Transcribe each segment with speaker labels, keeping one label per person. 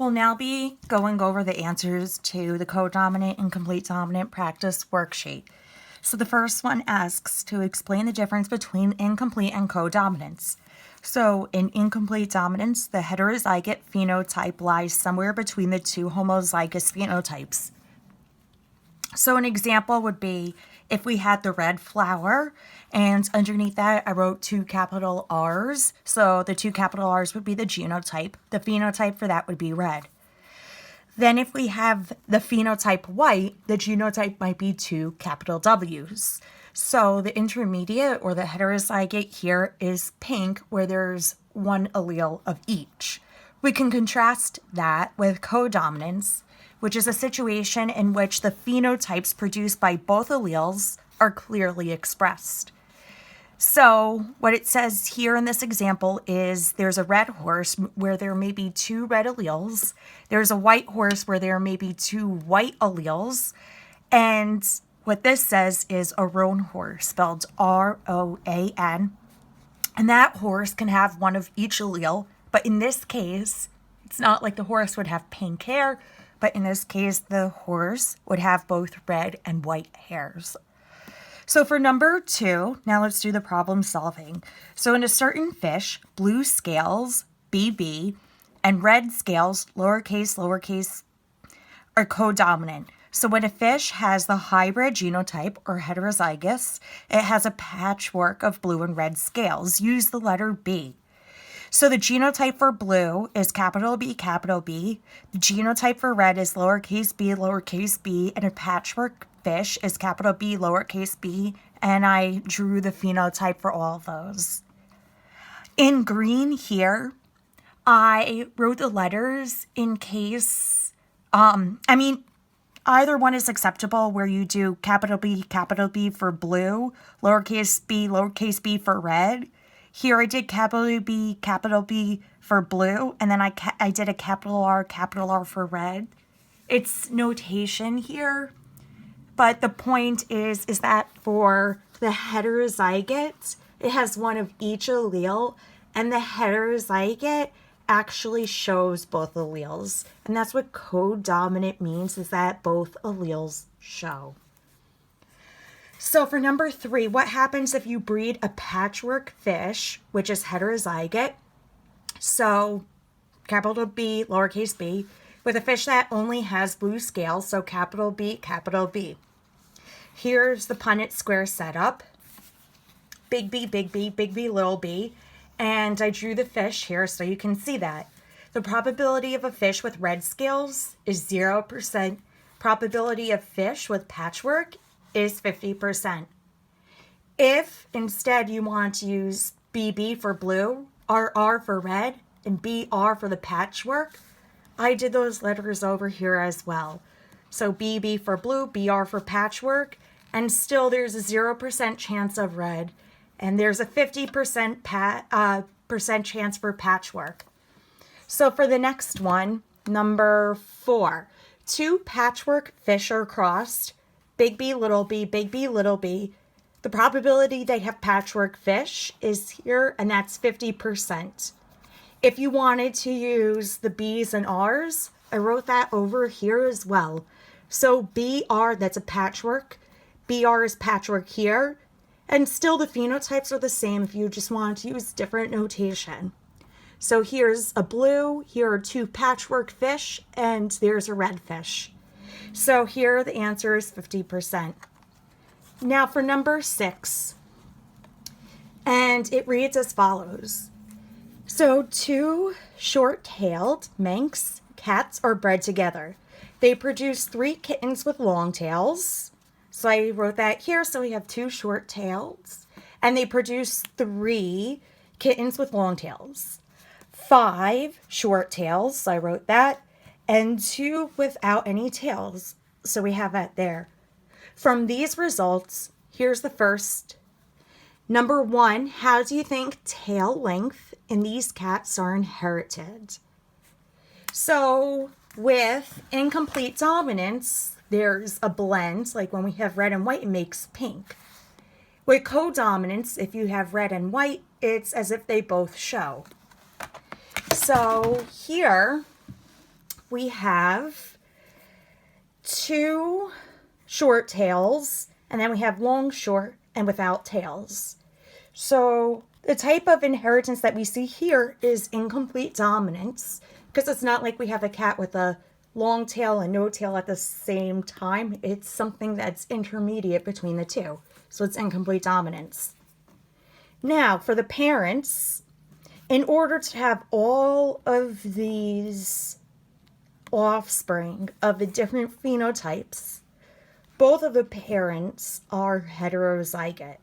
Speaker 1: We'll now be going over the answers to the codominant and complete dominant practice worksheet. So the first one asks to explain the difference between incomplete and codominance. So in incomplete dominance, the heterozygote phenotype lies somewhere between the two homozygous phenotypes. So an example would be if we had the red flower, and underneath that I wrote 2 capital R's. So the 2 capital R's would be the genotype. The phenotype for that would be red. Then if we have the phenotype white, the genotype might be 2 capital W's. So the intermediate or the heterozygote here is pink, where there's 1 allele of each. We can contrast that with codominance, which is a situation in which the phenotypes produced by both alleles are clearly expressed. So what it says here in this example is there's a red horse where there may be 2 red alleles. There's a white horse where there may be 2 white alleles. And what this says is a roan horse, spelled R-O-A-N. And that horse can have 1 of each allele. But in this case, it's not like the horse would have pink hair, but in this case, the horse would have both red and white hairs. So for number 2, now let's do the problem solving. So in a certain fish, blue scales, BB, and red scales, lowercase, are codominant. So when a fish has the hybrid genotype or heterozygous, it has a patchwork of blue and red scales. Use the letter B. So the genotype for blue is capital B, capital B. The genotype for red is lowercase b, and a patchwork fish is capital B, lowercase b, and I drew the phenotype for all of those. In green here, I wrote the letters in case, either one is acceptable where you do capital B for blue, lowercase b for red. Here I did capital B for blue, and then I did a capital R for red. It's notation here, but the point is that for the heterozygote, it has 1 of each allele, and the heterozygote actually shows both alleles. And that's what codominant means, is that both alleles show. So for number 3, what happens if you breed a patchwork fish, which is heterozygote, so capital B, lowercase b, with a fish that only has blue scales, so capital B, capital B. Here's the Punnett square setup. Big B, little b, and I drew the fish here so you can see that. The probability of a fish with red scales is 0%. Probability of fish with patchwork is 50%. If instead you want to use BB for blue, RR for red, and BR for the patchwork, I did those letters over here as well. So BB for blue, BR for patchwork, and still there's a 0% chance of red, and there's a 50% percent chance for patchwork. So for the next one, number 4, 2 patchwork fish are crossed, big B, little b, big B, little b. The probability they have patchwork fish is here, and that's 50%. If you wanted to use the B's and R's, I wrote that over here as well. So BR, that's a patchwork. BR is patchwork here. And still the phenotypes are the same if you just want to use different notation. So here's a blue, here are 2 patchwork fish, and there's a red fish. So here the answer is 50%. Now for number 6, and it reads as follows. So 2 short-tailed Manx cats are bred together. They produce 3 kittens with long tails. So I wrote that here, so we have 2 short tails. And they produce 3 kittens with long tails. 5 short tails, so I wrote that. And 2 without any tails. So we have that there. From these results, here's the first. Number 1, how do you think tail length in these cats are inherited? So with incomplete dominance, there's a blend, like when we have red and white, it makes pink. With codominance, if you have red and white, it's as if they both show. So here, we have 2 short tails, and then we have long, short, and without tails. So the type of inheritance that we see here is incomplete dominance, because it's not like we have a cat with a long tail and no tail at the same time. It's something that's intermediate between the two. So it's incomplete dominance. Now, for the parents, in order to have all of these offspring of the different phenotypes, both of the parents are heterozygote.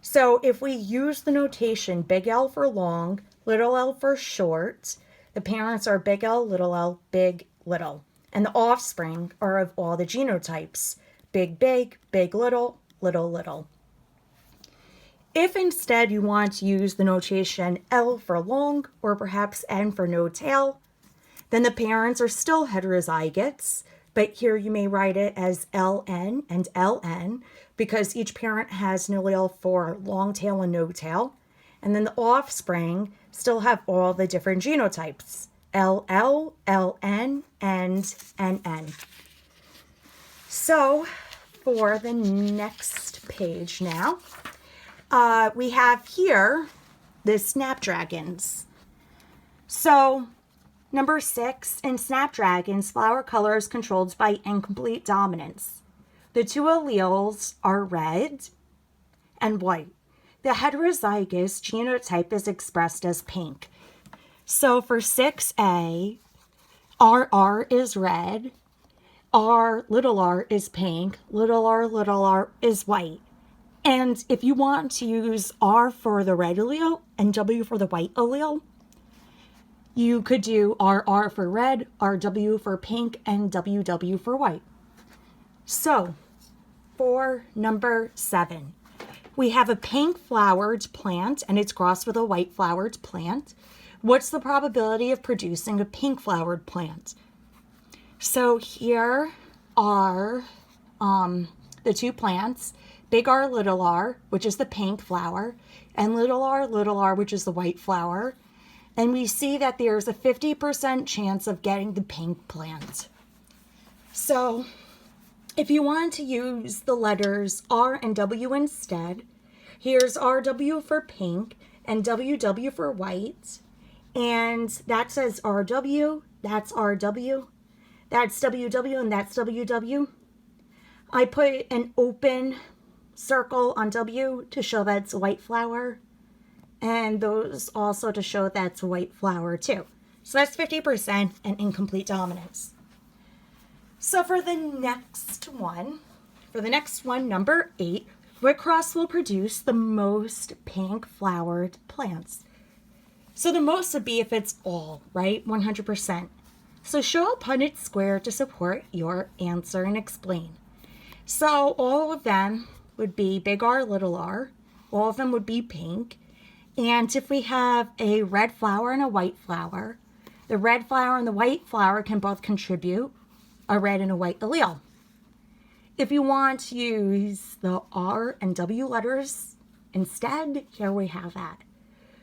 Speaker 1: So if we use the notation big L for long, little l for short, the parents are big L, big, little. And the offspring are of all the genotypes, big, big, little, little. If instead you want to use the notation L for long, or perhaps N for no tail, then the parents are still heterozygotes, but here you may write it as LN and LN, because each parent has an allele for long tail and no tail. And then the offspring still have all the different genotypes, LL, LN, and NN. So for the next page now, we have here the snapdragons. So number 6, in snapdragons, flower color is controlled by incomplete dominance. The 2 alleles are red and white. The heterozygous genotype is expressed as pink. So for 6A, RR is red, little r is pink, little r is white. And if you want to use R for the red allele and W for the white allele, you could do RR for red, RW for pink, and WW for white. So, for number 7, we have a pink flowered plant and it's crossed with a white flowered plant. What's the probability of producing a pink flowered plant? So here are the 2 plants, big R, little r, which is the pink flower, and little r, which is the white flower. And we see that there's a 50% chance of getting the pink plant. So if you want to use the letters R and W instead, here's RW for pink and WW for white. And that says RW, that's RW, that's WW, and that's WW. I put an open circle on W to show that it's a white flower, and those also to show that's a white flower too. So that's 50% and incomplete dominance. So for the next one, number 8, what cross will produce the most pink flowered plants? So the most would be if it's all, right? 100%. So show a Punnett square to support your answer and explain. So all of them would be big R, little r. All of them would be pink. And if we have a red flower and a white flower, the red flower and the white flower can both contribute a red and a white allele. If you want to use the R and W letters instead, here we have that.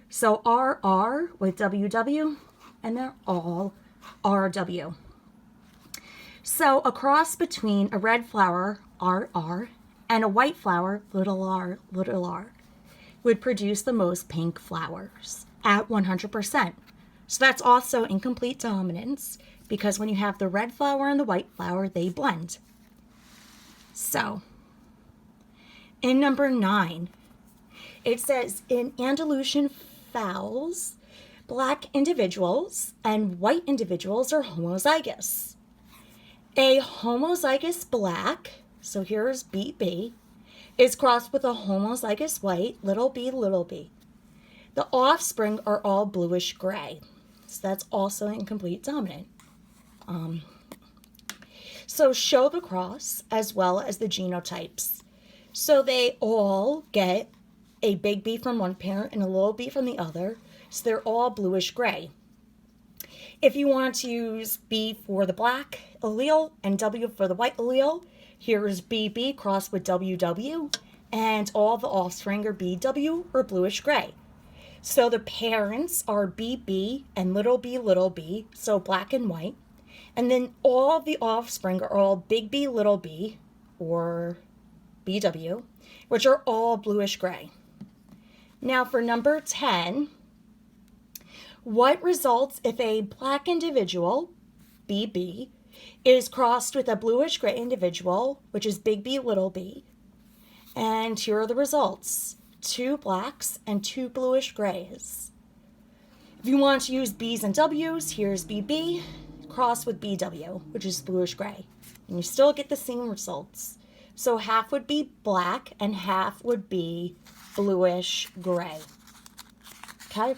Speaker 1: So RR with WW, and they're all RW. So a cross between a red flower, RR, and a white flower, little r, would produce the most pink flowers at 100%. So that's also incomplete dominance, because when you have the red flower and the white flower, they blend. So, in number 9, it says, in Andalusian fowls, black individuals and white individuals are homozygous. A homozygous black, so here's BB, is crossed with a homozygous white, little b. The offspring are all bluish gray. So that's also incomplete dominant. So show the cross as well as the genotypes. So they all get a big B from one parent and a little b from the other. So they're all bluish gray. If you want to use B for the black allele and W for the white allele, here's BB crossed with WW, and all the offspring are BW or bluish gray. So the parents are BB and little b, so black and white. And then all the offspring are all big B, little b, or BW, which are all bluish gray. Now for number 10, what results if a black individual, BB, is crossed with a bluish gray individual, which is big B, little b? And here are the results. 2 blacks and 2 bluish grays. If you want to use B's and W's, here's BB crossed with BW, which is bluish gray. And you still get the same results. So half would be black and half would be bluish gray. Okay?